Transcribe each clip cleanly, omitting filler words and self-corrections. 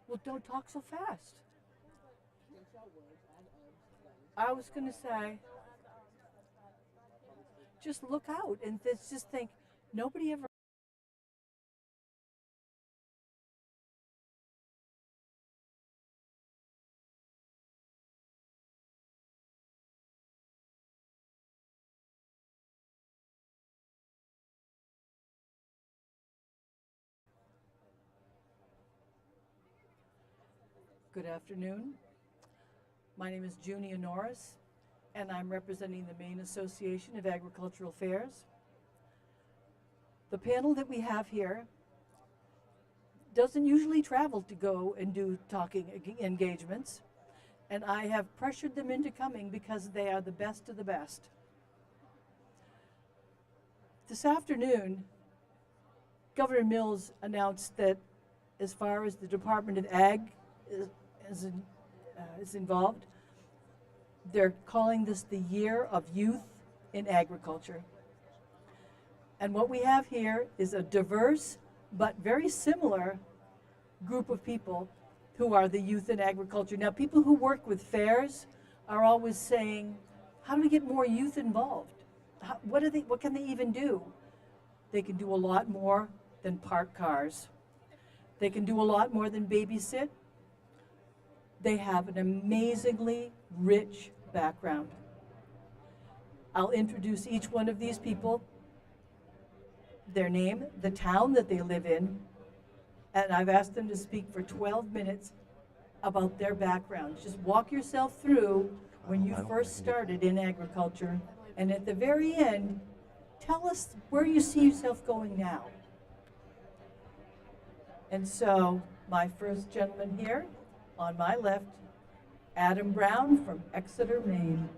Well, don't talk so fast. I was going to say, just look out and just think, nobody ever. Good afternoon. My name is Junia Norris, and I'm representing the Maine Association of Agricultural Fairs. The panel that we have here doesn't usually travel to go and do talking engagements, and I have pressured them into coming because they are the best of the best. This afternoon, Governor Mills announced that as far as the Department of Ag is involved, they're calling this the Year of Youth in Agriculture. And what we have here is a diverse but very similar group of people who are the youth in agriculture. Now, people who work with fairs are always saying, how do we get more youth involved? What can they even do? They can do a lot more than park cars. They can do a lot more than babysit. They have an amazingly rich background. I'll introduce each one of these people, their name, the town that they live in, and I've asked them to speak for 12 minutes about their background. Just walk yourself through when you first started in agriculture, and at the very end, tell us where you see yourself going now. And so, my first gentleman here, on my left, Adam Brown from Exeter, Maine.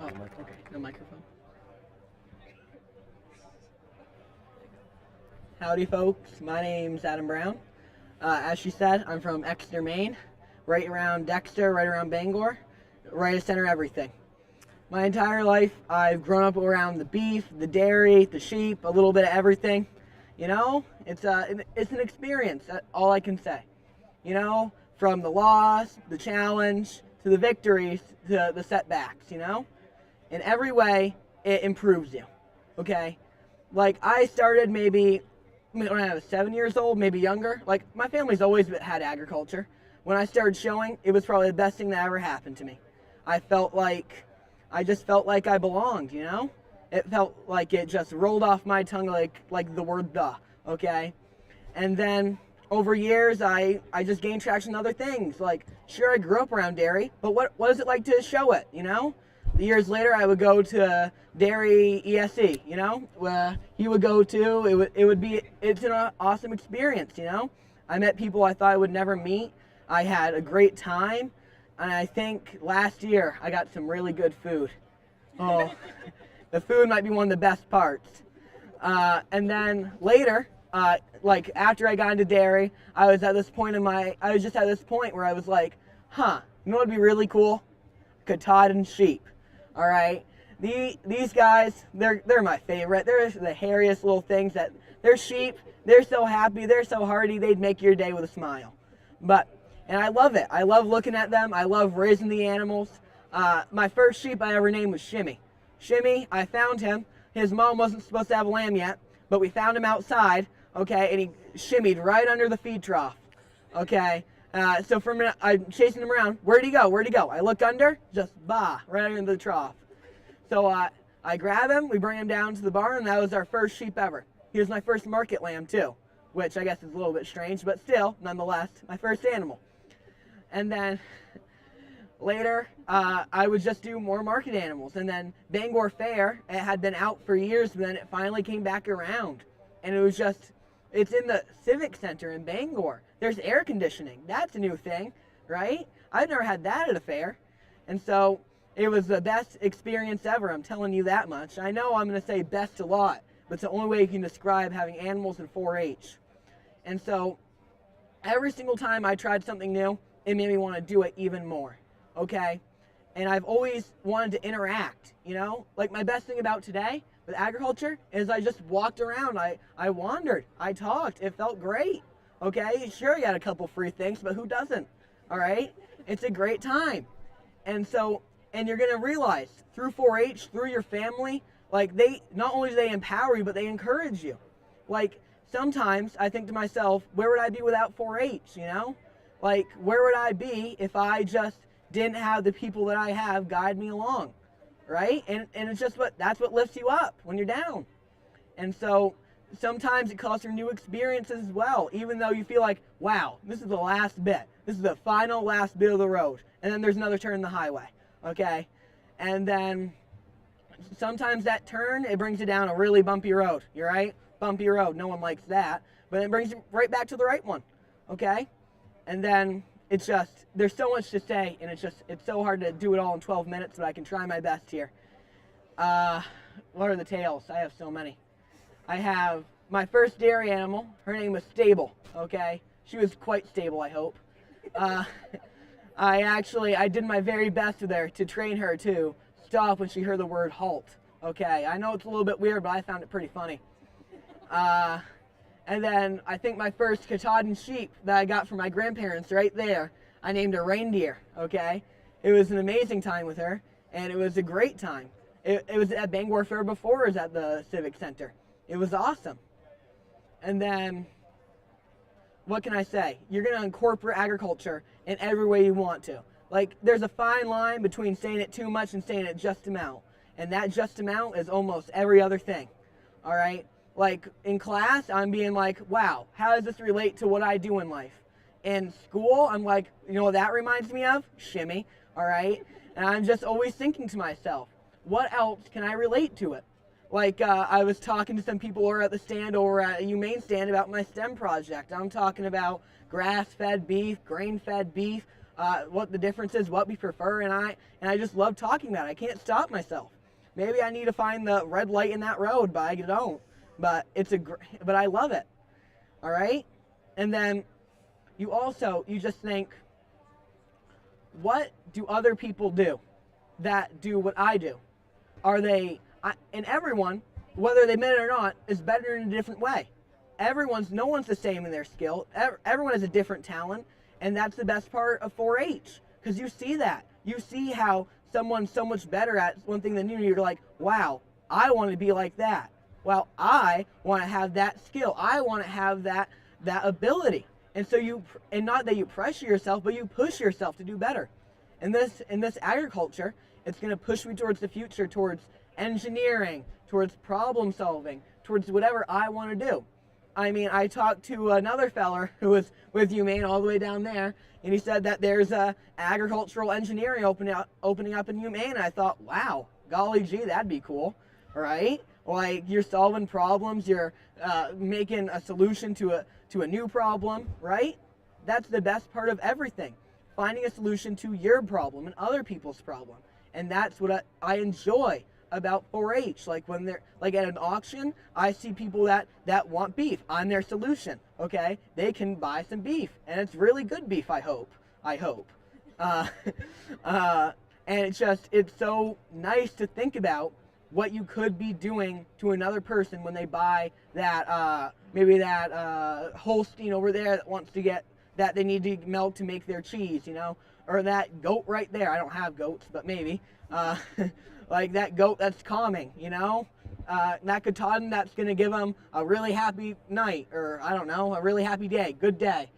Oh, okay. No microphone. Howdy, folks. My name's Adam Brown. As she said, I'm from Exeter, Maine, right around Dexter, right around Bangor, right at center of everything. My entire life, I've grown up around the beef, the dairy, the sheep, a little bit of everything. You know, it's an experience, that's all I can say. You know, from the loss, the challenge, to the victories, to the setbacks, you know? In every way, it improves you, okay? Like, I started maybe when I was 7 years old, maybe younger. Like, my family's always had agriculture. When I started showing, it was probably the best thing that ever happened to me. I just felt like I belonged, you know? It felt like it just rolled off my tongue like the word "the," okay? And then over years, I just gained traction in other things. Like, sure, I grew up around dairy, but what is it like to show it, you know? Years later, I would go to dairy ESE, you know? Where he would go to, it's an awesome experience, you know? I met people I thought I would never meet. I had a great time. And I think last year, I got some really good food. Oh, the food might be one of the best parts. And then later, like after I got into dairy, I was just at this point where I was like, huh, you know what would be really cool? Katahdin and sheep. All right, these guys, they're my favorite. They're the hairiest little things. They're sheep. They're so happy. They're so hardy. They'd make your day with a smile. And I love it. I love looking at them. I love raising the animals. My first sheep I ever named was Shimmy. Shimmy, I found him. His mom wasn't supposed to have a lamb yet, but we found him outside, okay, and he shimmied right under the feed trough, okay. So for a minute, I'm chasing him around. Where'd he go? Where'd he go? I look under, just right under the trough. So I grab him, we bring him down to the barn, and that was our first sheep ever. He was my first market lamb too, which I guess is a little bit strange, but still, nonetheless, my first animal. And then later, I would just do more market animals. And then Bangor Fair, it had been out for years, but then it finally came back around. And it was just, it's in the Civic Center in Bangor. There's air conditioning. That's a new thing, right? I've never had that at a fair. And so it was the best experience ever, I'm telling you that much. I know I'm going to say best a lot, but it's the only way you can describe having animals in 4-H. And so every single time I tried something new, it made me want to do it even more, okay? And I've always wanted to interact, you know? Like, my best thing about today, with agriculture is I just walked around, I wandered, I talked, it felt great, okay? Sure, you had a couple free things, but who doesn't, all right? It's a great time. And so, and you're gonna realize through 4-H, through your family, like they, not only do they empower you, but they encourage you. Like sometimes I think to myself, where would I be without 4-H, you know? Like where would I be if I just didn't have the people that I have guide me along, right? And it's just that's what lifts you up when you're down. And so sometimes it calls for new experiences as well, even though you feel like, wow, this is the last bit. This is the final last bit of the road. And then there's another turn in the highway, okay? And then sometimes that turn, it brings you down a really bumpy road, you're right? Bumpy road, no one likes that. But it brings you right back to the right one, okay? And then it's just, there's so much to say, and it's so hard to do it all in 12 minutes, but I can try my best here. What are the tales? I have so many. I have my first dairy animal. Her name was Stable, okay? She was quite stable, I hope. I did my very best with her to train her to stop when she heard the word halt, okay? I know it's a little bit weird, but I found it pretty funny. And then I think my first Katahdin sheep that I got from my grandparents right there, I named her Reindeer, okay? It was an amazing time with her, and it was a great time. It was at Bangor Fair before it was at the Civic Center. It was awesome. And then, what can I say? You're going to incorporate agriculture in every way you want to. Like, there's a fine line between saying it too much and saying it just amount. And that just amount is almost every other thing, all right? Like, in class, I'm being like, wow, how does this relate to what I do in life? In school, I'm like, you know what that reminds me of? Shimmy, all right? And I'm just always thinking to myself, what else can I relate to it? Like, I was talking to some people over at the stand over at a Humane stand about my STEM project. I'm talking about grass-fed beef, grain-fed beef, what the difference is, what we prefer, and I just love talking about it. I can't stop myself. Maybe I need to find the red light in that road, but I don't. But but I love it. All right? And then you just think, what do other people do that do what I do? Are they, and everyone, whether they admit it or not, is better in a different way. No one's the same in their skill. Everyone has a different talent, and that's the best part of 4-H, because you see that. You see how someone's so much better at one thing than you, and you're like, wow, I want to be like that. Well, I want to have that skill. I want to have that ability. And so and not that you pressure yourself, but you push yourself to do better. In this agriculture, it's going to push me towards the future, towards engineering, towards problem solving, towards whatever I want to do. I mean, I talked to another feller who was with Humane all the way down there, and he said that there's agricultural engineering opening up in Humane, and I thought, wow, golly gee, that'd be cool, right? Like, you're solving problems, you're making a solution to a new problem, right? That's the best part of everything. Finding a solution to your problem and other people's problem. And that's what I enjoy about 4-H. Like, when they're like at an auction, I see people that want beef. I'm their solution, okay? They can buy some beef, and it's really good beef, I hope. And it's so nice to think about what you could be doing to another person when they buy that, maybe that Holstein over there that wants to get, that they need to milk to make their cheese, you know, or that goat right there. I don't have goats, but maybe, like that goat that's calming, you know, that Katahdin that's going to give them a really happy night, or I don't know, a really happy day, good day,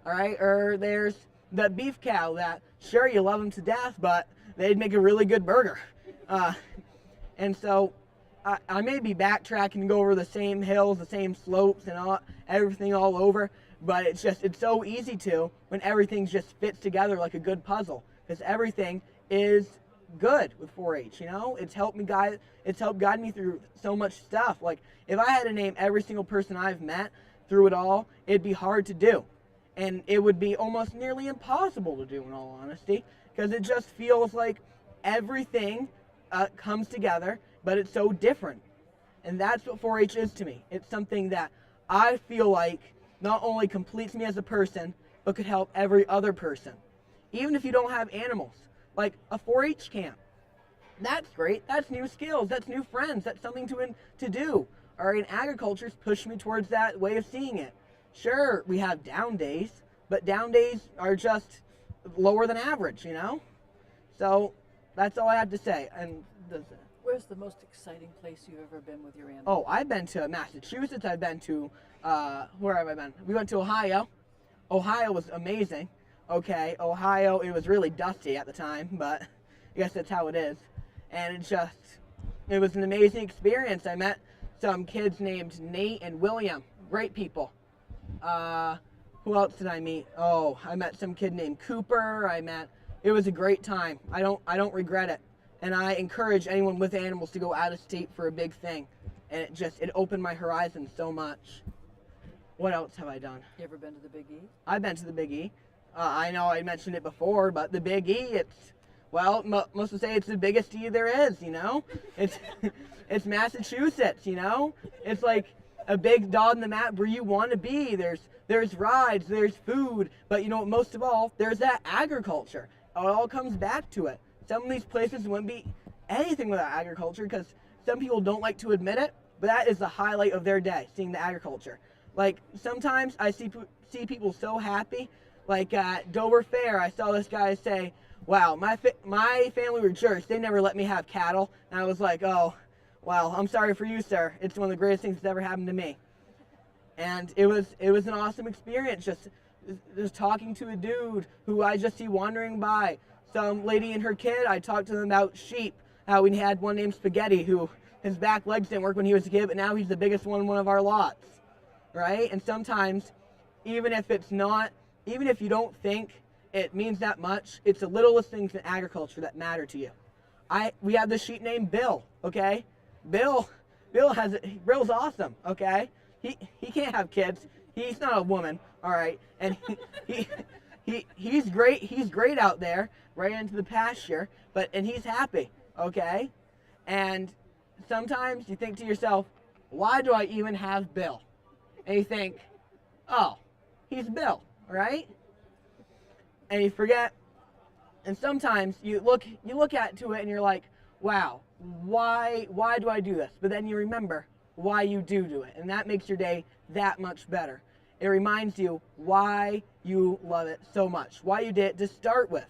all right? Or there's the beef cow that, sure, you love them to death, but they'd make a really good burger. And so I may be backtracking and go over the same hills, the same slopes, and everything all over, but it's so easy to when everything just fits together like a good puzzle, because everything is good with 4-H, you know? It's helped guide me through so much stuff. Like, if I had to name every single person I've met through it all, it'd be hard to do. And it would be almost nearly impossible to do, in all honesty, because it just feels like everything comes together, but it's so different. And that's what 4-H is to me. It's something that I feel like not only completes me as a person, but could help every other person. Even if you don't have animals. Like a 4-H camp. That's great. That's new skills. That's new friends. That's something to do. All right, and agriculture's pushed me towards that way of seeing it. Sure, we have down days, but down days are just lower than average, you know? So that's all I have to say. And Where's the most exciting place you've ever been with your animals? oh, I've been to Massachusetts. I've been to, where have I been? We went to Ohio. Ohio was amazing. Okay, Ohio, it was really dusty at the time, but I guess that's how it is. And it was an amazing experience. I met some kids named Nate and William. Great people. Who else did I meet? Oh, I met some kid named Cooper. It was a great time. I don't regret it. And I encourage anyone with animals to go out of state for a big thing. And it opened my horizon so much. What else have I done? You ever been to the Big E? I've been to the Big E. I know I mentioned it before, but the Big E, most would say it's the biggest E there is, you know? It's Massachusetts, you know? It's like a big dot on the map where you want to be. There's rides, there's food, but you know, most of all, there's that agriculture. It all comes back to it. Some of these places wouldn't be anything without agriculture because some people don't like to admit it, but that is the highlight of their day, seeing the agriculture. Like, sometimes I see people so happy. Like at Dover Fair, I saw this guy say, wow, my family were jerks. They never let me have cattle. And I was like, oh, well, I'm sorry for you, sir. It's one of the greatest things that's ever happened to me. And it was an awesome experience, just talking to a dude who I just see wandering by. Some lady and her kid, I talked to them about sheep, how we had one named Spaghetti who his back legs didn't work when he was a kid, but now he's the biggest one in one of our lots, right? And sometimes, even if you don't think it means that much, it's the littlest things in agriculture that matter to you. We have this sheep named Bill, okay? Bill's awesome, okay? He can't have kids. He's not a woman, all right? And he's great. He's great out there, right into the pasture, and he's happy, okay? And sometimes you think to yourself, why do I even have Bill? And you think, oh, he's Bill, right? And you forget. And sometimes you look at to it and you're like, wow, why do I do this? But then you remember why you do it, and that makes your day that much better. It reminds you why you love it so much, why you did it to start with,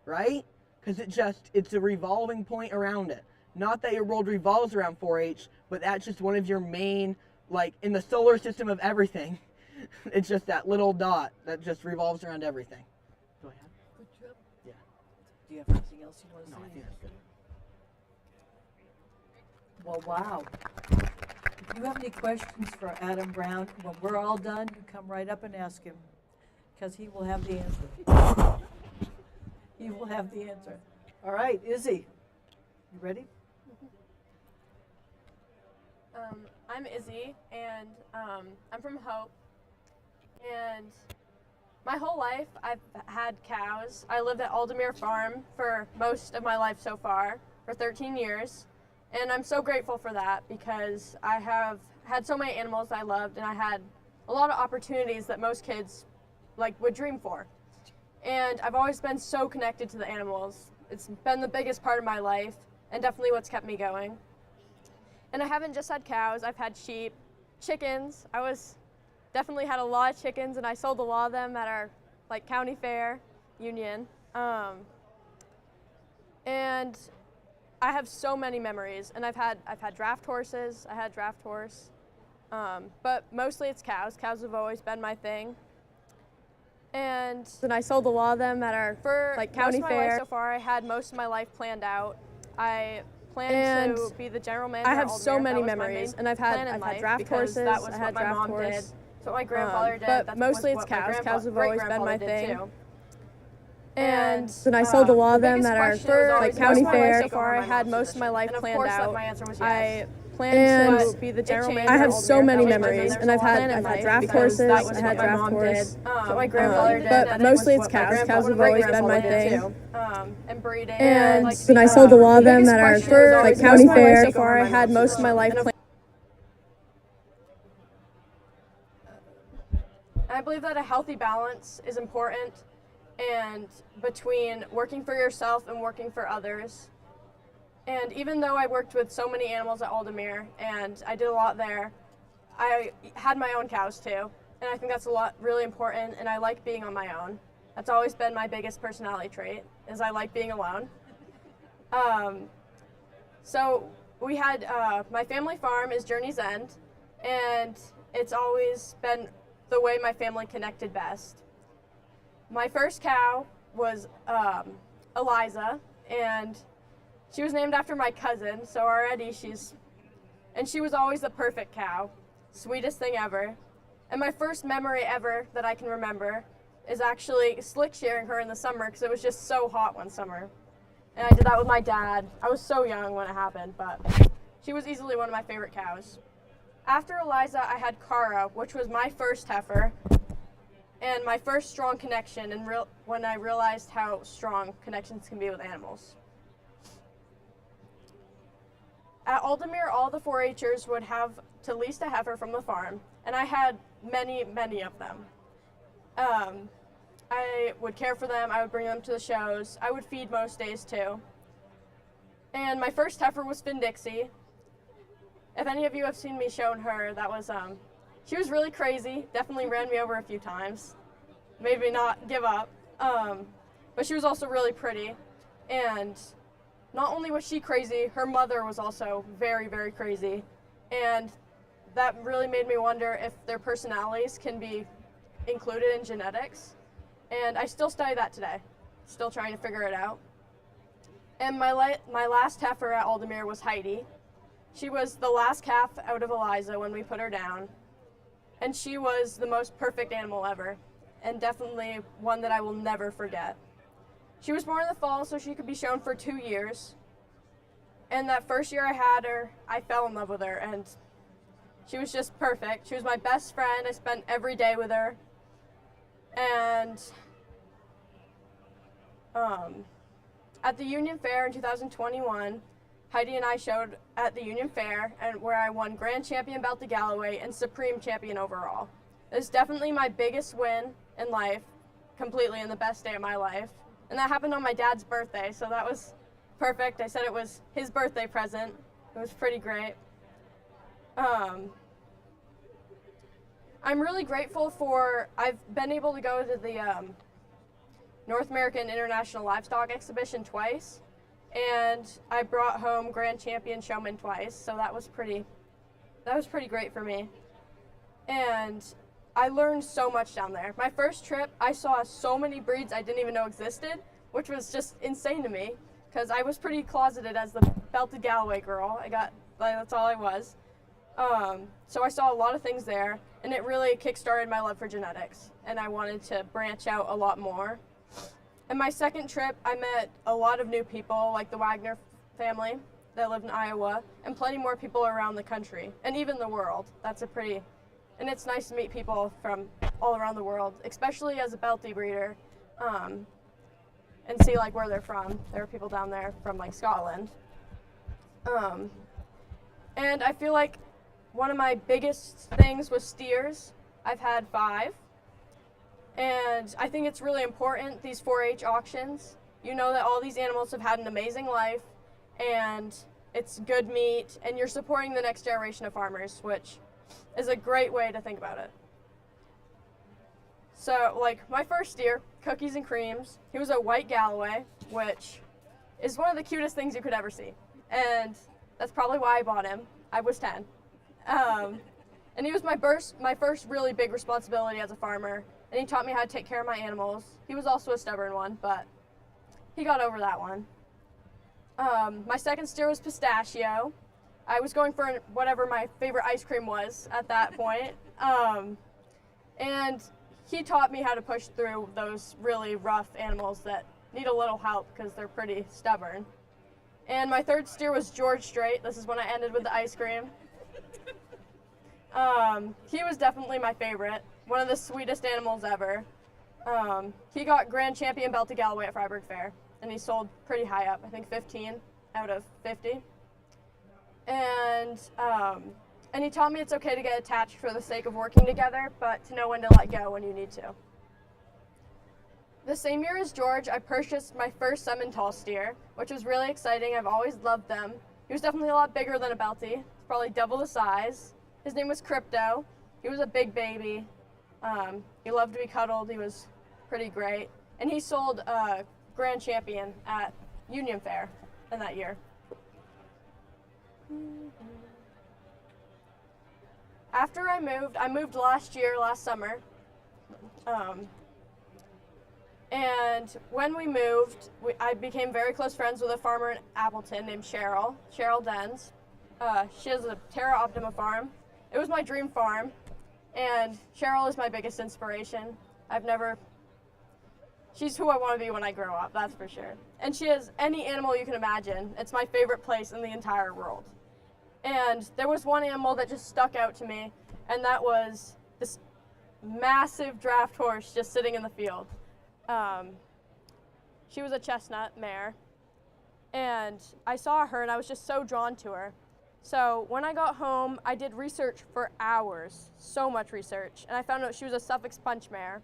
right? Because it's a revolving point around it. Not that your world revolves around 4-H, but that's just one of your main, like, in the solar system of everything. It's just that little dot that just revolves around everything. Go ahead. Good job. Yeah. Do you have anything else you want to No, say? I think that's good. Well, wow. If you have any questions for Adam Brown, when we're all done, you come right up and ask him, because he will have the answer. He will have the answer. All right, Izzy, you ready? I'm Izzy, and I'm from Hope. And my whole life, I've had cows. I lived at Aldermere Farm for most of my life so far, for 13 years. And I'm so grateful for that because I have had so many animals I loved, and I had a lot of opportunities that most kids would dream for. And I've always been so connected to the animals. It's been the biggest part of my life and definitely what's kept me going. And I haven't just had cows, I've had sheep, chickens. Definitely had a lot of chickens, and I sold a lot of them at our county fair, Union. And I have so many memories, and I've had draft horses. I had a draft horse, but mostly it's cows. Cows have always been my thing. And I sold a lot of them at our county fair. So far, I had most of my life planned out. I planned to be the general manager. I have so many memories, and I've had draft horses. That was what my mom did. That's what my grandfather did. But mostly it's cows. Cows have always been my thing. And I sold a lot of them at our county fair. So far, I had most of my life planned out. My answer was yes. I planned to be the general manager. I have so many memories, and I've had draft horses. I had draft horses. What my grandfather did. But mostly it's cows. Cows have always been my thing. And breeding. And I sold a lot of them at our county fair. So far, I had most of my life planned. I believe that a healthy balance is important, and between working for yourself and working for others. And even though I worked with so many animals at Aldermere and I did a lot there, I had my own cows too. And I think that's really important, and I like being on my own. That's always been my biggest personality trait, is I like being alone. So we had, my family farm is Journey's End, and it's always been the way my family connected best. My first cow was Eliza, and she was named after my cousin, so already she was always the perfect cow, sweetest thing ever. And my first memory ever that I can remember is actually slick shearing her in the summer because it was just so hot one summer. And I did that with my dad. I was so young when it happened, but she was easily one of my favorite cows. After Eliza, I had Cara, which was my first heifer and my first strong connection, and when I realized how strong connections can be with animals. At Aldermere, all the 4-H'ers would have to lease a heifer from the farm, and I had many, many of them. I would care for them, I would bring them to the shows, I would feed most days too. And my first heifer was Finn-Dixie. If any of you have seen me showing her, that was, she was really crazy, definitely ran me over a few times, made me not give up, but she was also really pretty. And not only was she crazy, her mother was also very, very crazy. And that really made me wonder if their personalities can be included in genetics. And I still study that today, still trying to figure it out. And my last heifer at Aldermere was Heidi. She was the last calf out of Eliza when we put her down. And she was the most perfect animal ever, and definitely one that I will never forget. She was born in the fall, so she could be shown for 2 years. And that first year I had her, I fell in love with her, and she was just perfect. She was my best friend. I spent every day with her. And at the Union Fair in 2021, Heidi and I showed at the Union Fair, and where I won Grand Champion Belt to Galloway and Supreme Champion overall. This is definitely my biggest win in life, completely, and the best day of my life. And that happened on my dad's birthday, so that was perfect. I said it was his birthday present. It was pretty great. I'm really grateful I've been able to go to the North American International Livestock Exhibition twice, and I brought home Grand Champion Showman twice, so that was pretty great for me. And I learned so much down there. My first trip, I saw so many breeds I didn't even know existed, which was just insane to me, because I was pretty closeted as the belted Galloway girl. That's all I was. So I saw a lot of things there, and it really kickstarted my love for genetics, and I wanted to branch out a lot more. In my second trip, I met a lot of new people, like the Wagner family that lived in Iowa, and plenty more people around the country, and even the world. And it's nice to meet people from all around the world, especially as a Belty breeder, and see like where they're from. There are people down there from like Scotland. And I feel like one of my biggest things was steers. I've had 5. And I think it's really important, these 4-H auctions. You know that all these animals have had an amazing life, and it's good meat, and you're supporting the next generation of farmers, which is a great way to think about it. So, like, my first steer, Cookies and Creams, he was a white Galloway, which is one of the cutest things you could ever see. And that's probably why I bought him. I was 10. And he was my first really big responsibility as a farmer, and he taught me how to take care of my animals. He was also a stubborn one, but he got over that one. My second steer was Pistachio. I was going for whatever my favorite ice cream was at that point. And he taught me how to push through those really rough animals that need a little help because they're pretty stubborn. And my third steer was George Strait. This is when I ended with the ice cream. He was definitely my favorite, one of the sweetest animals ever. He got Grand Champion Belt to Galloway at Freiburg Fair, and he sold pretty high up, I think 15 out of 50. And he taught me it's okay to get attached for the sake of working together, but to know when to let go when you need to. The same year as George, I purchased my first Simmental steer, which was really exciting. I've always loved them. He was definitely a lot bigger than a Belty, probably double the size. His name was Crypto. He was a big baby. He loved to be cuddled. He was pretty great. And he sold Grand Champion at Union Fair in that year. After I moved last summer. And when we moved, I became very close friends with a farmer in Appleton named Cheryl Denz. She has a Terra Optima farm. It was my dream farm, and Cheryl is my biggest inspiration. She's who I want to be when I grow up, that's for sure. And she has any animal you can imagine. It's my favorite place in the entire world. And there was one animal that just stuck out to me, and that was this massive draft horse just sitting in the field. She was a chestnut mare, and I saw her and I was just so drawn to her. So when I got home, I did research for hours, so much research, and I found out she was a Suffolk Punch mare,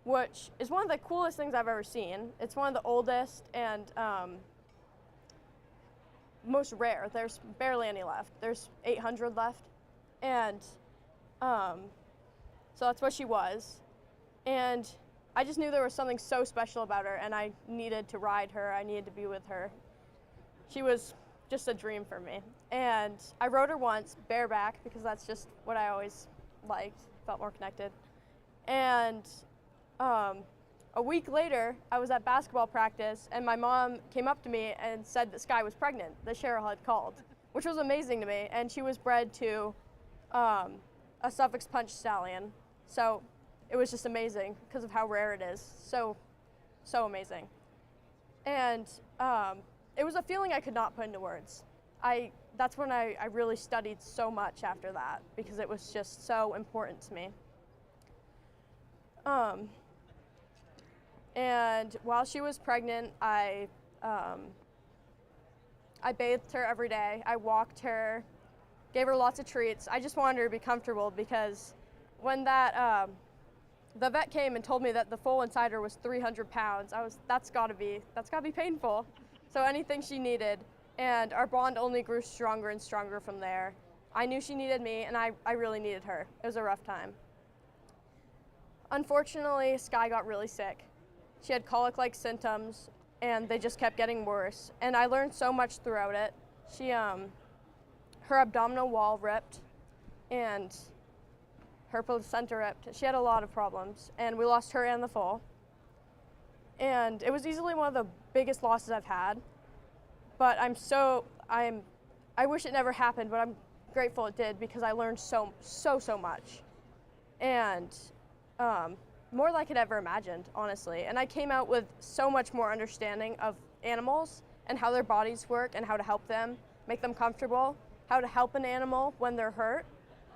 which is one of the coolest things I've ever seen. It's one of the oldest and most rare. There's barely any left. There's 800 left, and so that's what she was. And I just knew there was something so special about her, and I needed to ride her. I needed to be with her. She was just a dream for me. And I rode her once, bareback, because that's just what I always liked, felt more connected. And a week later, I was at basketball practice, and my mom came up to me and said that Sky was pregnant, that Cheryl had called, which was amazing to me. And she was bred to a Suffolk Punch stallion. So it was just amazing because of how rare it is. So amazing. And it was a feeling I could not put into words. That's when I really studied so much after that, because it was just so important to me. And while she was pregnant, I bathed her every day. I walked her, gave her lots of treats. I just wanted her to be comfortable, because when the vet came and told me that the foal inside her was 300 pounds, that's gotta be painful. So anything she needed, and our bond only grew stronger and stronger from there. I knew she needed me, and I really needed her. It was a rough time. Unfortunately, Sky got really sick. She had colic-like symptoms, and they just kept getting worse. And I learned so much throughout it. Her abdominal wall ripped, and her placenta ripped. She had a lot of problems, and we lost her and the foal. And it was easily one of the biggest losses I've had. But I wish it never happened, but I'm grateful it did, because I learned so much. And more than I could ever imagined, honestly. And I came out with so much more understanding of animals and how their bodies work and how to help them, make them comfortable, how to help an animal when they're hurt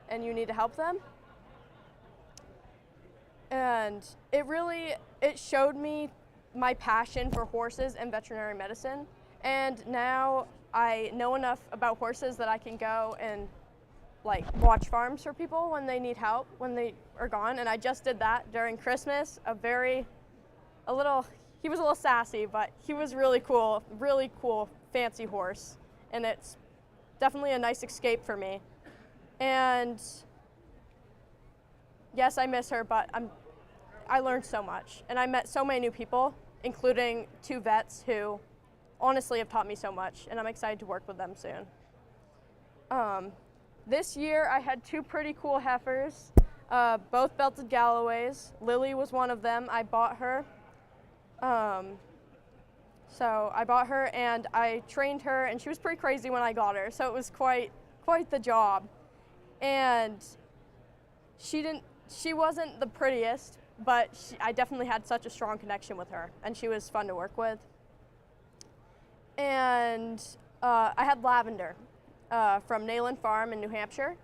and you need to help them. And it showed me my passion for horses and veterinary medicine. And now I know enough about horses that I can go and watch farms for people when they need help, when they are gone. And I just did that during Christmas. He was a little sassy, but he was really cool, fancy horse. And it's definitely a nice escape for me. And yes, I miss her, but I learned so much. And I met so many new people, including 2 vets who honestly have taught me so much, and I'm excited to work with them soon. This year I had 2 pretty cool heifers, both belted Galloways. Lily was one of them. I bought her. So I bought her and I trained her, and she was pretty crazy when I got her, so it was quite the job. And she wasn't the prettiest, but I definitely had such a strong connection with her, and she was fun to work with. And I had Lavender from Nayland Farm in New Hampshire.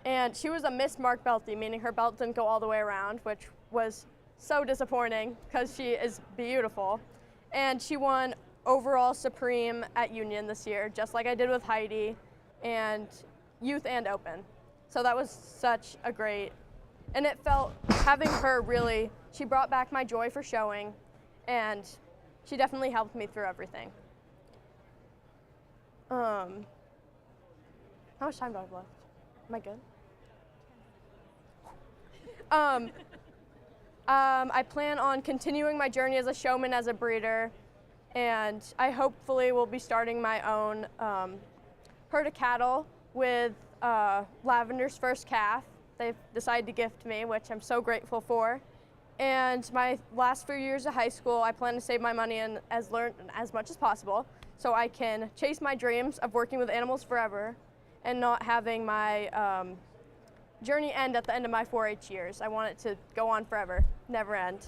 And she was a mismarked Belty, meaning her belt didn't go all the way around, which was so disappointing because she is beautiful. And she won overall Supreme at Union this year, just like I did with Heidi, and Youth and Open. So that was such a great And it felt, having her really, she brought back my joy for showing, and she definitely helped me through everything. How much time do I have left? Am I good? I plan on continuing my journey as a showman, as a breeder, and I hopefully will be starting my own herd of cattle with Lavender's first calf. They've decided to gift me, which I'm so grateful for. And my last few years of high school, I plan to save my money and learn as much as possible so I can chase my dreams of working with animals forever and not having my journey end at the end of my 4-H years. I want it to go on forever, never end.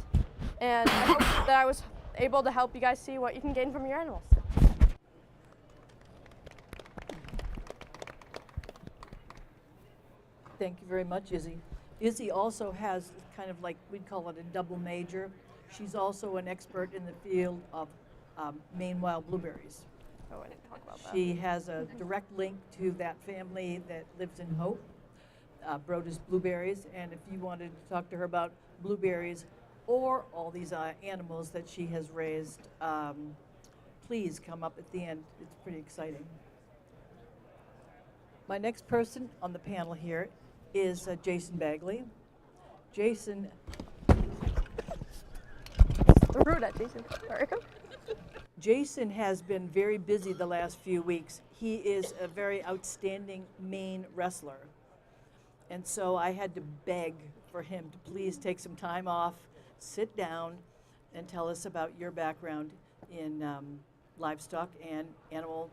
And I hope that I was able to help you guys see what you can gain from your animals. Thank you very much, Izzy. Izzy also has kind of like, we'd call it a double major. She's also an expert in the field of Maine wild blueberries. Oh, I didn't talk about that. She has a direct link to that family that lives in Hope, Broda's Blueberries, and if you wanted to talk to her about blueberries or all these animals that she has raised, please come up at the end. It's pretty exciting. My next person on the panel here is Jason Bagley. Jason. Rude at Jason. Sorry. Jason has been very busy the last few weeks. He is a very outstanding Maine wrestler. And so I had to beg for him to please take some time off, sit down, and tell us about your background in livestock and animal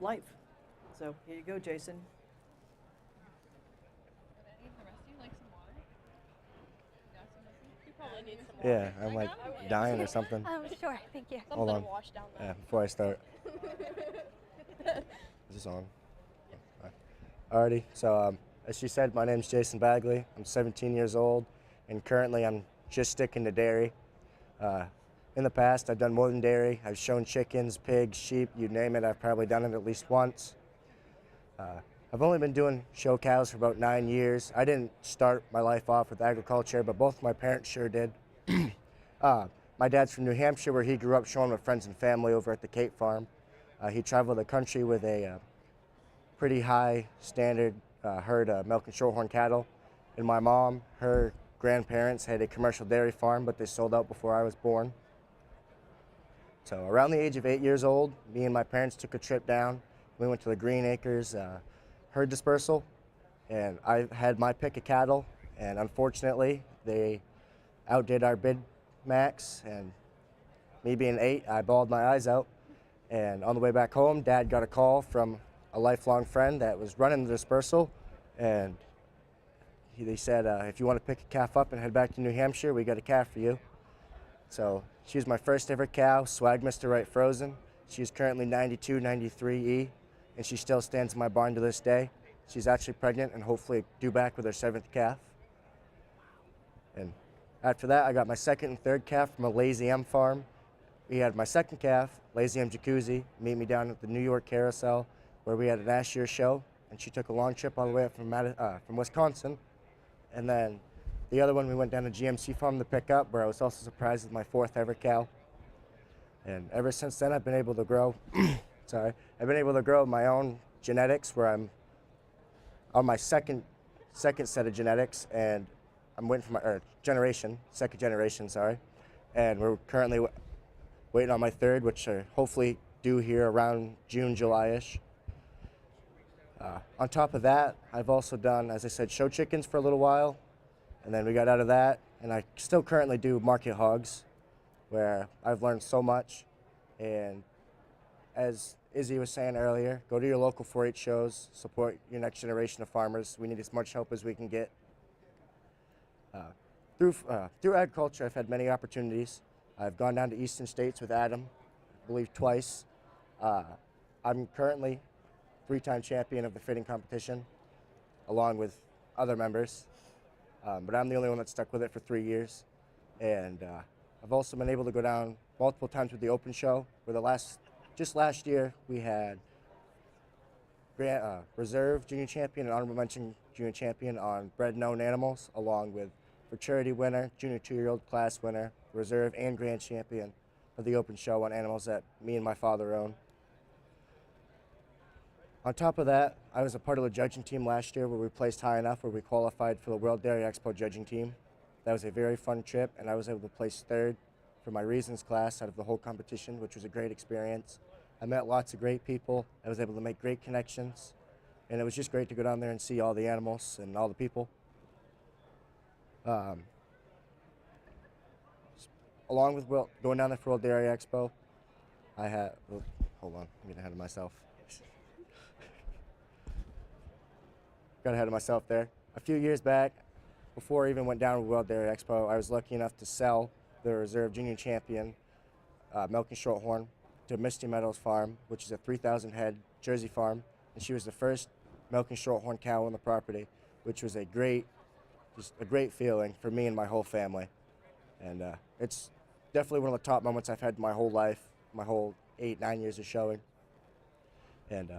life. So here you go, Jason. Yeah, I'm like dying or something. Sure, thank you. Hold on. Yeah, before I start. Is this on? Alrighty, so as she said, my name's Jason Bagley. I'm 17 years old, and currently I'm just sticking to dairy. In the past, I've done more than dairy. I've shown chickens, pigs, sheep, you name it, I've probably done it at least once. I've only been doing show cows for about 9 years. I didn't start my life off with agriculture, but both my parents sure did. My dad's from New Hampshire, where he grew up showing with friends and family over at the Cape Farm. He traveled the country with a pretty high standard herd of milk and shorthorn cattle. And my mom, her grandparents had a commercial dairy farm, but they sold out before I was born. So around the age of 8 years old, me and my parents took a trip down. We went to the Green Acres herd dispersal, and I had my pick of cattle, and unfortunately, they outdid our bid max, and me being 8, I bawled my eyes out. And on the way back home, Dad got a call from a lifelong friend that was running the dispersal, and they said, if you want to pick a calf up and head back to New Hampshire, we got a calf for you. So she's my first ever cow, Swag Mr. Right Frozen. She's currently 92, 93E, and she still stands in my barn to this day. She's actually pregnant and hopefully due back with her 7th calf. And after that, I got my 2nd and 3rd calf from a Lazy M farm. We had my 2nd calf, Lazy M Jacuzzi, meet me down at the New York Carousel, where we had an last year show, and she took a long trip all the way up from Wisconsin. And then the other one we went down to GMC farm to pick up, where I was also surprised with my 4th ever cow. And ever since then, I've been able to grow, I've been able to grow my own genetics, where I'm on my second set of genetics, and I'm waiting for my second generation, and we're currently waiting on my 3rd, which are hopefully due here around June, July-ish. On top of that, I've also done, as I said, show chickens for a little while, and then we got out of that, and I still currently do market hogs, where I've learned so much. And as Izzy was saying earlier, go to your local 4-H shows, support your next generation of farmers. We need as much help as we can get. Through agriculture, I've had many opportunities. I've gone down to Eastern States with Adam, I believe twice. I'm currently 3-time champion of the fitting competition, along with other members. But I'm the only one that stuck with it for 3 years. And I've also been able to go down multiple times with the open show, where just last year we had reserve junior champion and honorable mention junior champion on bred and owned animals, along with fraternity winner, junior 2-year-old class winner, reserve and grand champion of the open show on animals that me and my father own. On top of that, I was a part of the judging team last year where we placed high enough where we qualified for the World Dairy Expo judging team. That was a very fun trip, and I was able to place third for my reasons class out of the whole competition, which was a great experience. I met lots of great people. I was able to make great connections, and it was just great to go down there and see all the animals and all the people. Along with going down there for World Dairy Expo, I had, hold on, I'm getting ahead of myself. Got ahead of myself there. A few years back, before I even went down to World Dairy Expo, I was lucky enough to sell the reserve junior champion milk and shorthorn to Misty Meadows Farm, which is a 3,000 head Jersey farm, and she was the first milk and shorthorn cow on the property, which was just a great feeling for me and my whole family. And it's definitely one of the top moments I've had in my whole life, my whole 8-9 years of showing. And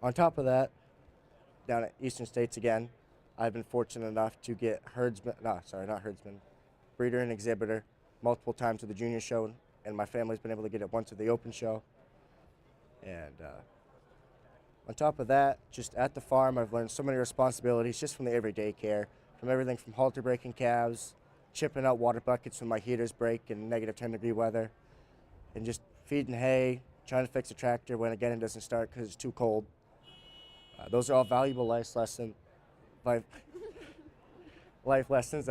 on top of that, down at Eastern States again, I've been fortunate enough to get breeder and exhibitor multiple times to the junior show, and my family's been able to get it once at the open show. And on top of that, just at the farm, I've learned so many responsibilities just from the everyday care, from everything from halter breaking calves, chipping out water buckets when my heaters break in negative 10-degree weather, and just feeding hay, trying to fix a tractor when again it doesn't start because it's too cold. Those are all valuable life lessons that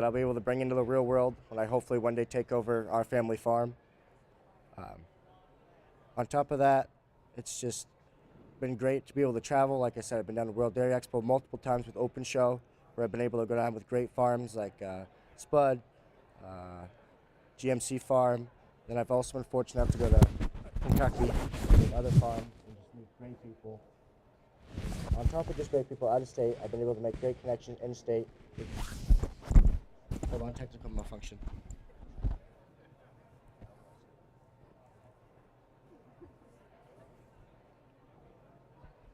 I'll be able to bring into the real world when I hopefully one day take over our family farm. On top of that, it's just been great to be able to travel. Like I said, I've been down to World Dairy Expo multiple times with Open Show, where I've been able to go down with great farms like Spud, GMC Farm. Then I've also been fortunate enough to go to Kentucky and other farms and just meet great people. On top of just great people out of state, I've been able to make great connections in state. Hold on, technical malfunction.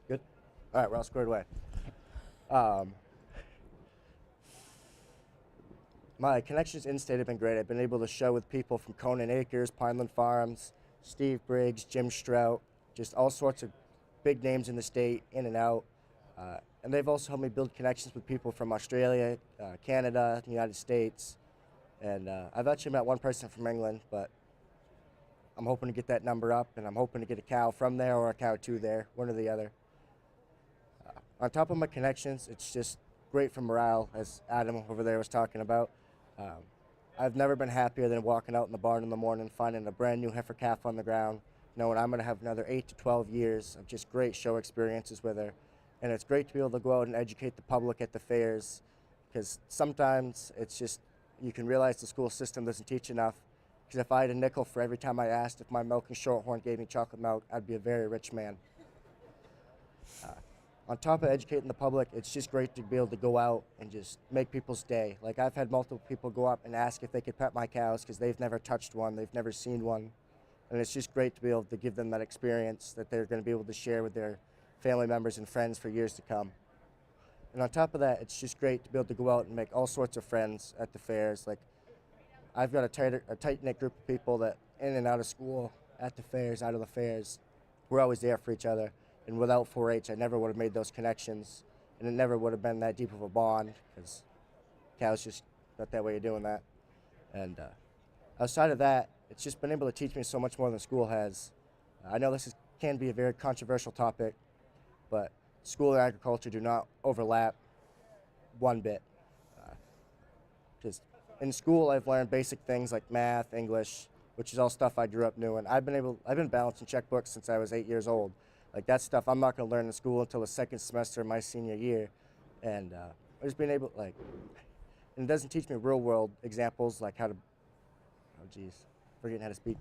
Good? All right, we're all squared away. My connections in state have been great. I've been able to show with people from Conan Acres, Pineland Farms, Steve Briggs, Jim Strout, just all sorts of big names in the state, in and out. And they've also helped me build connections with people from Australia, Canada, the United States. And I've actually met one person from England, but I'm hoping to get that number up, and I'm hoping to get a cow from there or a cow to there, one or the other. On top of my connections, it's just great for morale, as Adam over there was talking about. I've never been happier than walking out in the barn in the morning, finding a brand new heifer calf on the ground, knowing I'm going to have another 8 to 12 years of just great show experiences with her. And it's great to be able to go out and educate the public at the fairs, because sometimes it's just, you can realize the school system doesn't teach enough. Because if I had a nickel for every time I asked if my milk and shorthorn gave me chocolate milk, I'd be a very rich man. On top of educating the public, it's just great to be able to go out and just make people's day. Like, I've had multiple people go up and ask if they could pet my cows because they've never touched one, they've never seen one. And it's just great to be able to give them that experience that they're going to be able to share with their family members and friends for years to come. And on top of that, it's just great to be able to go out and make all sorts of friends at the fairs. Like, I've got a tight-knit group of people that in and out of school, at the fairs, out of the fairs, we're always there for each other. And without 4-H, I never would have made those connections, and it never would have been that deep of a bond, because cows just not that way of doing that. And outside of that, it's just been able to teach me so much more than school has. I know this can be a very controversial topic, but school and agriculture do not overlap one bit. Just in school, I've learned basic things like math, English, which is all stuff I grew up knowing. I've been balancing checkbooks since I was 8 years old. Like, that stuff I'm not going to learn in school until the second semester of my senior year. And I've just been able, like, and it doesn't teach me real world examples like how to, oh geez, forgetting how to speak.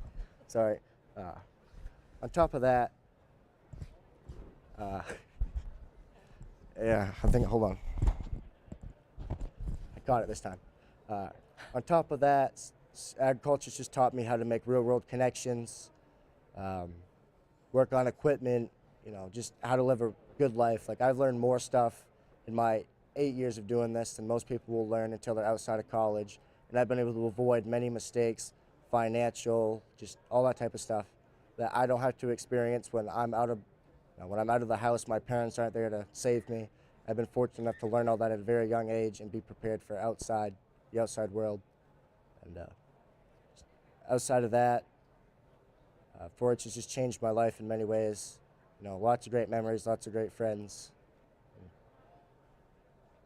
Sorry. On top of that, yeah, I think, hold on. I caught it this time. On top of that, agriculture's just taught me how to make real world connections, work on equipment, you know, just how to live a good life. Like, I've learned more stuff in my 8 years of doing this than most people will learn until they're outside of college. And I've been able to avoid many mistakes, financial, just all that type of stuff that I don't have to experience when I'm out of the house. My parents aren't there to save me. I've been fortunate enough to learn all that at a very young age and be prepared for the outside world. And outside of that, 4-H has just changed my life in many ways. You know, lots of great memories, lots of great friends.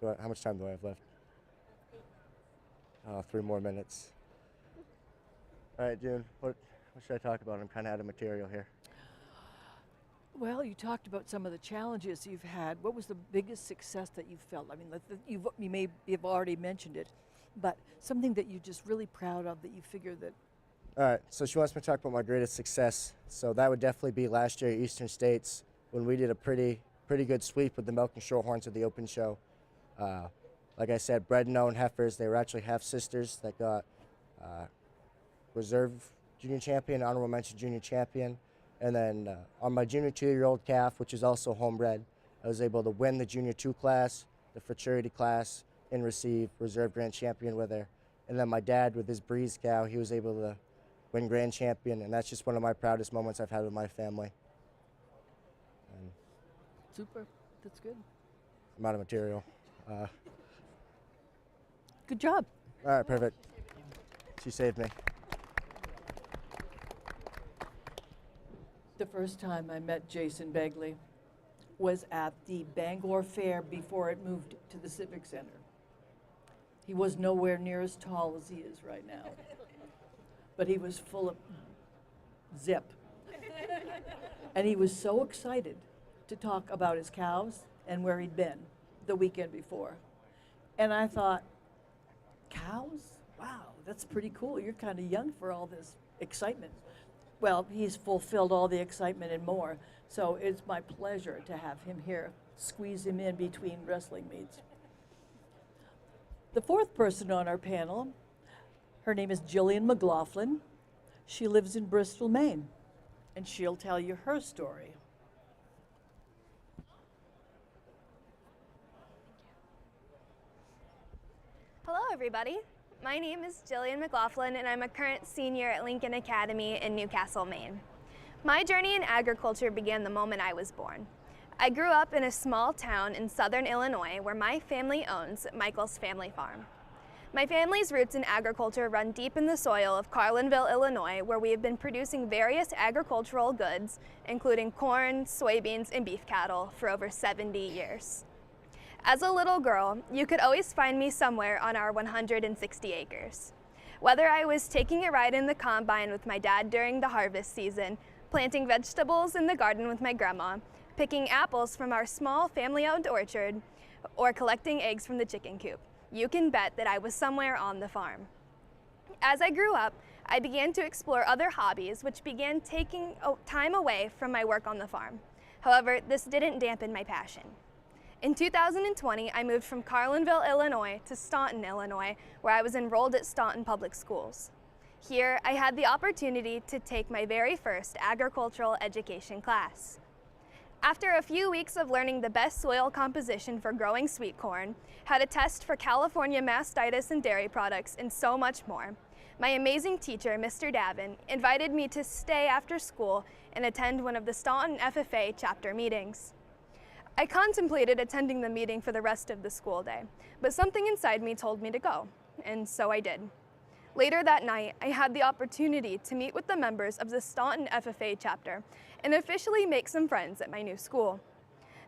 How much time do I have left? 3 more minutes. All right, June, what should I talk about? I'm kind of out of material here. Well, you talked about some of the challenges you've had. What was the biggest success that you felt? I mean, you may have already mentioned it, but something that you're just really proud of that you figure that. All right, so she wants me to talk about my greatest success. So that would definitely be last year at Eastern States when we did a pretty good sweep with the Milk and Shorthorns at the Open Show. Like I said, bred and owned heifers. They were actually half sisters that got reserve junior champion, honorable mention junior champion. And then on my junior 2-year-old calf, which is also homebred, I was able to win the junior 2 class, the futurity class, and receive reserve grand champion with her. And then my dad, with his Breeze cow, he was able to win grand champion, and that's just one of my proudest moments I've had with my family. And Super, that's good. I'm out of material. Good job. All right, perfect. She saved me. The first time I met Jason Begley was at the Bangor Fair before it moved to the Civic Center. He was nowhere near as tall as he is right now, but he was full of zip. And he was so excited to talk about his cows and where he'd been the weekend before. And I thought, cows? Wow, that's pretty cool. You're kind of young for all this excitement. Well, he's fulfilled all the excitement and more. So it's my pleasure to have him here, squeeze him in between wrestling meets. The fourth person on our panel, her name is Jillian McLaughlin. She lives in Bristol, Maine, and she'll tell you her story. Hello, everybody. My name is Jillian McLaughlin, and I'm a current senior at Lincoln Academy in Newcastle, Maine. My journey in agriculture began the moment I was born. I grew up in a small town in southern Illinois where my family owns Michael's Family Farm. My family's roots in agriculture run deep in the soil of Carlinville, Illinois, where we have been producing various agricultural goods, including corn, soybeans, and beef cattle, for over 70 years. As a little girl, you could always find me somewhere on our 160 acres. Whether I was taking a ride in the combine with my dad during the harvest season, planting vegetables in the garden with my grandma, picking apples from our small family-owned orchard, or collecting eggs from the chicken coop, you can bet that I was somewhere on the farm. As I grew up, I began to explore other hobbies which began taking time away from my work on the farm. However, this didn't dampen my passion. In 2020, I moved from Carlinville, Illinois to Staunton, Illinois, where I was enrolled at Staunton Public Schools. Here, I had the opportunity to take my very first agricultural education class. After a few weeks of learning the best soil composition for growing sweet corn, how to test for California mastitis and dairy products, and so much more, my amazing teacher, Mr. Davin, invited me to stay after school and attend one of the Staunton FFA chapter meetings. I contemplated attending the meeting for the rest of the school day, but something inside me told me to go, and so I did. Later that night, I had the opportunity to meet with the members of the Staunton FFA chapter and officially make some friends at my new school.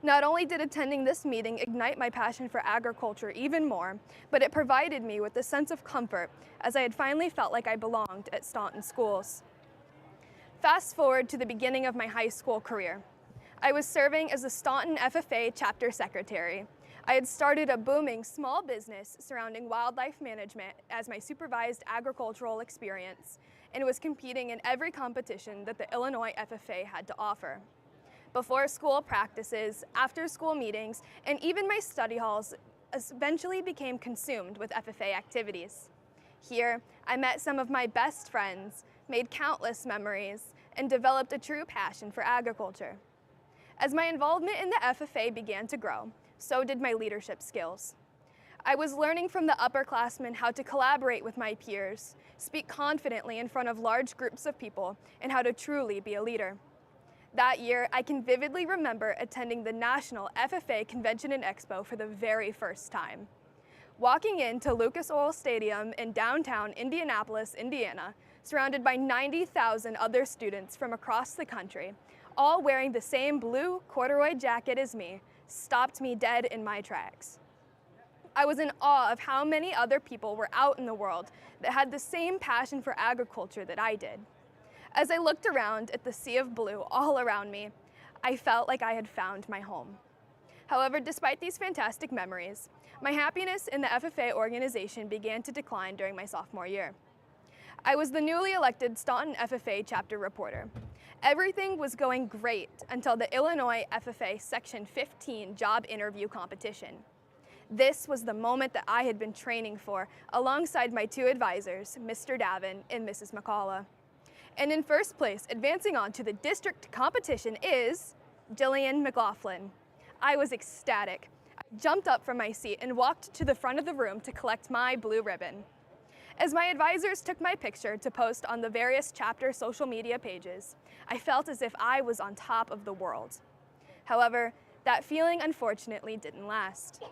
Not only did attending this meeting ignite my passion for agriculture even more, but it provided me with a sense of comfort as I had finally felt like I belonged at Staunton schools. Fast forward to the beginning of my high school career. I was serving as the Staunton FFA chapter secretary. I had started a booming small business surrounding wildlife management as my supervised agricultural experience, and was competing in every competition that the Illinois FFA had to offer. Before school practices, after school meetings, and even my study halls eventually became consumed with FFA activities. Here, I met some of my best friends, made countless memories, and developed a true passion for agriculture. As my involvement in the FFA began to grow, so did my leadership skills. I was learning from the upperclassmen how to collaborate with my peers, speak confidently in front of large groups of people, and how to truly be a leader. That year, I can vividly remember attending the National FFA Convention and Expo for the very first time. Walking into Lucas Oil Stadium in downtown Indianapolis, Indiana, surrounded by 90,000 other students from across the country, all wearing the same blue corduroy jacket as me, stopped me dead in my tracks. I was in awe of how many other people were out in the world that had the same passion for agriculture that I did. As I looked around at the sea of blue all around me, I felt like I had found my home. However, despite these fantastic memories, my happiness in the FFA organization began to decline during my sophomore year. I was the newly elected Staunton FFA chapter reporter. Everything was going great until the Illinois FFA Section 15 job interview competition. This was the moment that I had been training for alongside my two advisors, Mr. Davin and Mrs. McCullough. And in first place, advancing on to the district competition is Jillian McLaughlin. I was ecstatic. I jumped up from my seat and walked to the front of the room to collect my blue ribbon. As my advisors took my picture to post on the various chapter social media pages, I felt as if I was on top of the world. However, that feeling unfortunately didn't last.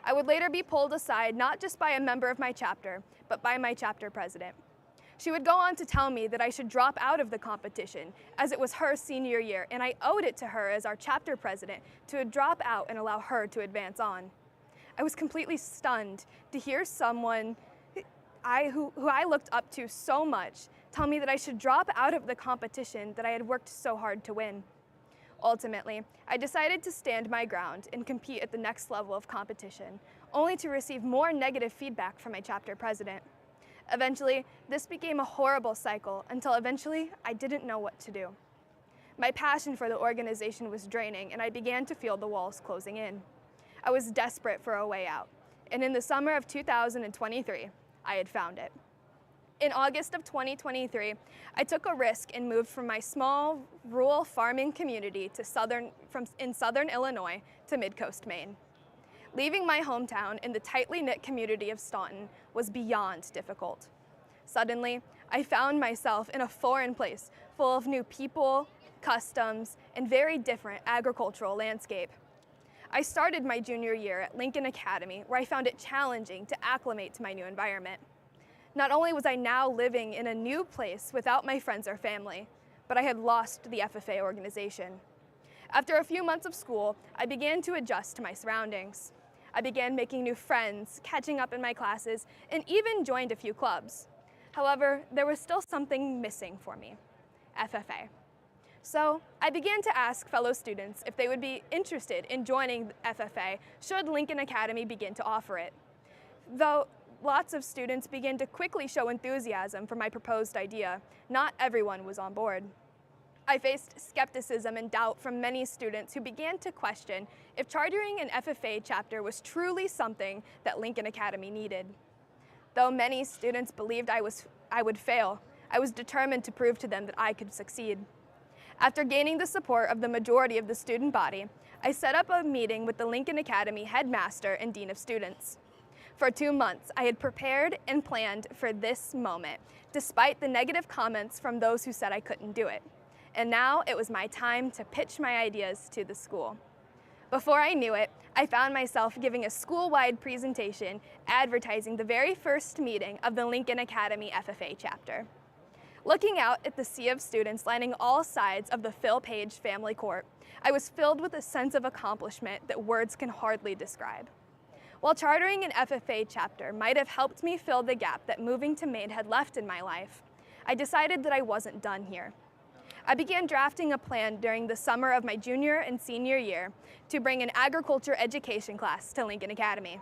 I would later be pulled aside not just by a member of my chapter, but by my chapter president. She would go on to tell me that I should drop out of the competition as it was her senior year, and I owed it to her as our chapter president to drop out and allow her to advance on. I was completely stunned to hear someone who I looked up to so much tell me that I should drop out of the competition that I had worked so hard to win. Ultimately, I decided to stand my ground and compete at the next level of competition, only to receive more negative feedback from my chapter president. Eventually, this became a horrible cycle until eventually I didn't know what to do. My passion for the organization was draining and I began to feel the walls closing in. I was desperate for a way out, and in the summer of 2023, I had found it. In August of 2023, I took a risk and moved from my small rural farming community in southern Illinois to mid-coast Maine. Leaving my hometown in the tightly knit community of Staunton was beyond difficult. Suddenly, I found myself in a foreign place full of new people, customs, and very different agricultural landscape. I started my junior year at Lincoln Academy, where I found it challenging to acclimate to my new environment. Not only was I now living in a new place without my friends or family, but I had lost the FFA organization. After a few months of school, I began to adjust to my surroundings. I began making new friends, catching up in my classes, and even joined a few clubs. However, there was still something missing for me: FFA. So I began to ask fellow students if they would be interested in joining FFA should Lincoln Academy begin to offer it. Though lots of students began to quickly show enthusiasm for my proposed idea, not everyone was on board. I faced skepticism and doubt from many students who began to question if chartering an FFA chapter was truly something that Lincoln Academy needed. Though many students believed I would fail, I was determined to prove to them that I could succeed. After gaining the support of the majority of the student body, I set up a meeting with the Lincoln Academy headmaster and dean of students. For 2 months, I had prepared and planned for this moment, despite the negative comments from those who said I couldn't do it. And now it was my time to pitch my ideas to the school. Before I knew it, I found myself giving a school-wide presentation advertising the very first meeting of the Lincoln Academy FFA chapter. Looking out at the sea of students lining all sides of the Phil Page family court, I was filled with a sense of accomplishment that words can hardly describe. While chartering an FFA chapter might have helped me fill the gap that moving to Maine had left in my life, I decided that I wasn't done here. I began drafting a plan during the summer of my junior and senior year to bring an agriculture education class to Lincoln Academy.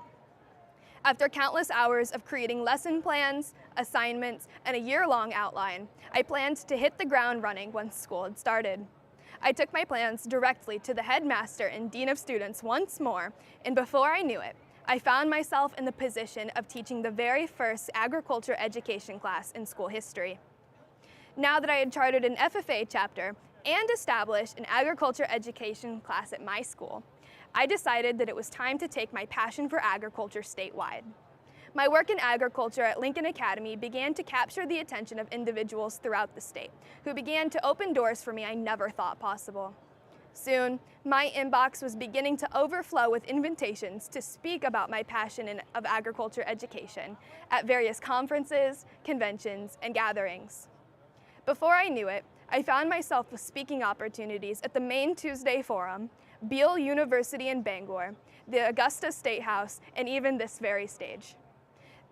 After countless hours of creating lesson plans, assignments, and a year-long outline, I planned to hit the ground running once school had started. I took my plans directly to the headmaster and dean of students once more, and before I knew it, I found myself in the position of teaching the very first agriculture education class in school history. Now that I had chartered an FFA chapter, and establish an agriculture education class at my school, I decided that it was time to take my passion for agriculture statewide. My work in agriculture at Lincoln Academy began to capture the attention of individuals throughout the state, who began to open doors for me I never thought possible. Soon, my inbox was beginning to overflow with invitations to speak about my passion of agriculture education at various conferences, conventions, and gatherings. Before I knew it, I found myself with speaking opportunities at the Maine Tuesday Forum, Beale University in Bangor, the Augusta State House, and even this very stage.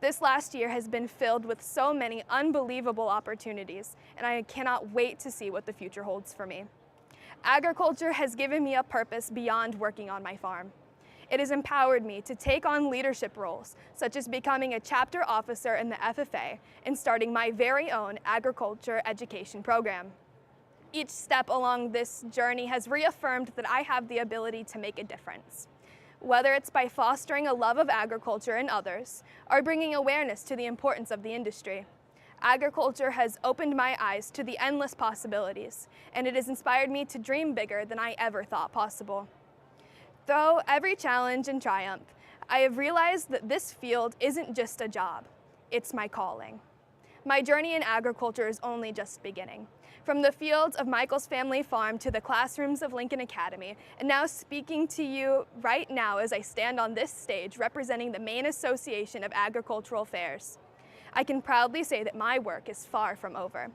This last year has been filled with so many unbelievable opportunities, and I cannot wait to see what the future holds for me. Agriculture has given me a purpose beyond working on my farm. It has empowered me to take on leadership roles, such as becoming a chapter officer in the FFA and starting my very own agriculture education program. Each step along this journey has reaffirmed that I have the ability to make a difference. Whether it's by fostering a love of agriculture in others or bringing awareness to the importance of the industry, agriculture has opened my eyes to the endless possibilities, and it has inspired me to dream bigger than I ever thought possible. Through every challenge and triumph, I have realized that this field isn't just a job, it's my calling. My journey in agriculture is only just beginning. From the fields of Michael's family farm to the classrooms of Lincoln Academy, and now speaking to you right now as I stand on this stage representing the Maine Association of Agricultural Fairs, I can proudly say that my work is far from over.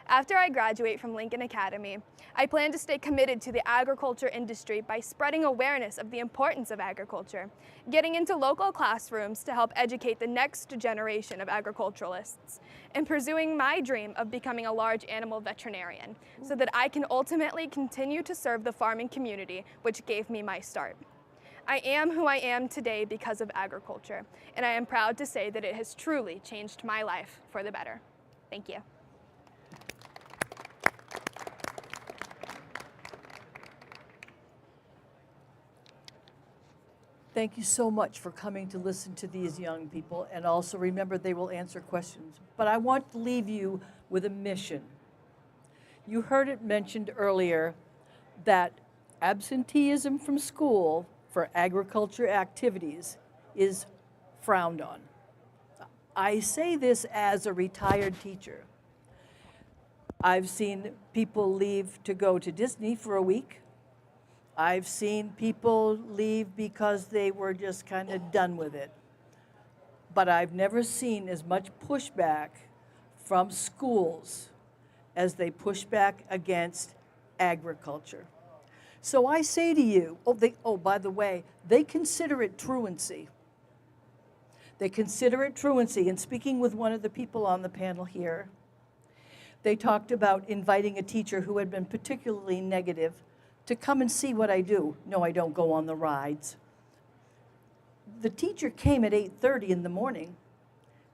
After I graduate from Lincoln Academy, I plan to stay committed to the agriculture industry by spreading awareness of the importance of agriculture, getting into local classrooms to help educate the next generation of agriculturalists, and pursuing my dream of becoming a large animal veterinarian so that I can ultimately continue to serve the farming community, which gave me my start. I am who I am today because of agriculture, and I am proud to say that it has truly changed my life for the better. Thank you. Thank you so much for coming to listen to these young people, and also remember they will answer questions. But I want to leave you with a mission. You heard it mentioned earlier that absenteeism from school for agriculture activities is frowned on. I say this as a retired teacher. I've seen people leave to go to Disney for a week. I've seen people leave because they were just kind of done with it. But I've never seen as much pushback from schools as they push back against agriculture. So I say to you, by the way, they consider it truancy. They consider it truancy. And speaking with one of the people on the panel here, they talked about inviting a teacher who had been particularly negative to come and see what I do. No, I don't go on the rides. The teacher came at 8:30 in the morning,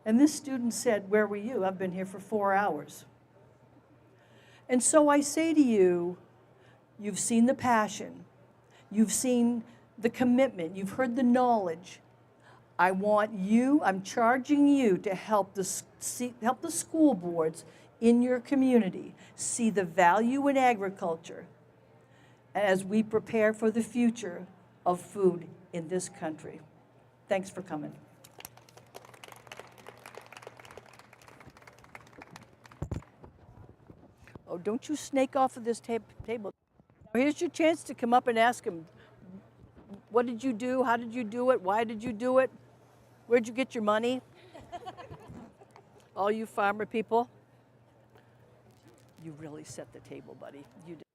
and this student said, "Where were you? I've been here for 4 hours." And so I say to you, you've seen the passion, you've seen the commitment, you've heard the knowledge. I'm charging you to help the school boards in your community see the value in agriculture as we prepare for the future of food in this country. Thanks for coming. Oh, don't you snake off of this table. Now here's your chance to come up and ask them, what did you do? How did you do it? Why did you do it? Where'd you get your money? All you farmer people, you really set the table, buddy. You did.